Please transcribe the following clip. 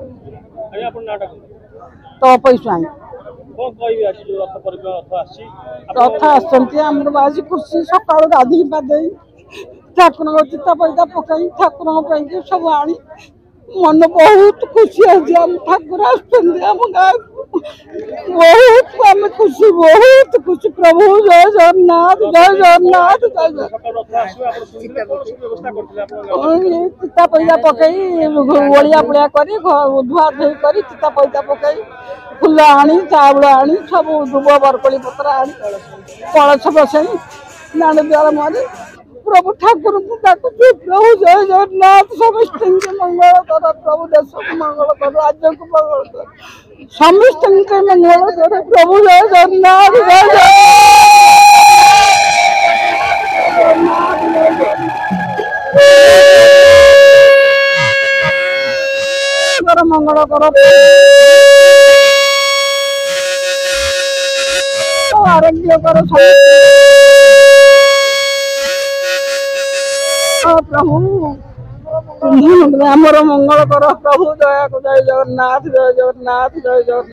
ଆଜ୍ଞା ଆପଣ ନାଁଟା ତପଇ ସ୍ୱାଇଁ। କଣ କହିବି ଆଜି ଯୋଉ ରଥ ପରିକ୍ରମା ରଥ ଆସିଛି ରଥ ଆସୁଛନ୍ତି ଆମର ଆଜି ଖୁସି ସକାଳୁ ଗାଧୋଇ ପାଧେଇ ଠାକୁରଙ୍କ ଚିତା ପଇତା ପକେଇ ଠାକୁରଙ୍କ ପାଇଁ ସବୁ ଆଣି ମନ ବହୁତ ଖୁସି ଅଛି। ଆମ ଠାକୁର ଆସୁଛନ୍ତି ଆମ ଗାଁକୁ, ବହୁତ ଆମେ ଖୁସି, ବହୁତ ଖୁସି। ପ୍ରଭୁ ଜୟ ଜଗନ୍ନାଥ, ଜୟ ଜଗନ୍ନାଥ, ଜୟ ଜଗନ୍ନାଥ। ସକାଳୁ ରଥ ଆସିବ ଆପଣ ଶୁଣିଥିଲେ କଣ ସବୁ ବ୍ୟବସ୍ଥା କରିଥିଲେ ଆପଣ? ଚିତା ପଇତା ପକେଇ ଓଳିଆ ପଳିଆ କରି ଧୁଆ ଧୋଇ କରି ଚିତା ପଇତା ପକେଇ ଫୁଲ ଆଣି ଚାଉଳ ଆଣି ସବୁ ଦୁବ ବରକୋଳି ପତ୍ର ଆଣି କଳସ ବସାଇ ଦାଣ୍ଡ ଦ୍ୱାର ମାରି ପ୍ରଭୁ ଠାକୁରଙ୍କୁ ଡାକୁଛୁ, ପ୍ରଭୁ ଜୟ ଜଗନ୍ନାଥ ସମସ୍ତଙ୍କୁ ମଙ୍ଗଳ କର, ପ୍ରଭୁ ଦେଶକୁ ମଙ୍ଗଳ କର, ରାଜ୍ୟକୁ ମଙ୍ଗଳ କର, ସମସ୍ତଙ୍କୁ ମଙ୍ଗଳ କର, ପ୍ରଭୁ ଜୟ ଜଗନ୍ନାଥ, ଜୟ ଜଗନ୍ନାଥ ମଙ୍ଗଳ କର, ଆରୋଗ୍ୟ କର ପ୍ରଭୁ, ଆମର ମଙ୍ଗଳ କର ପ୍ରଭୁ, ଦୟାକୁ ଜୟ ଜଗନ୍ନାଥ, ଜୟ ଜଗନ୍ନାଥ, ଜୟ ଜଗନ୍ନାଥ।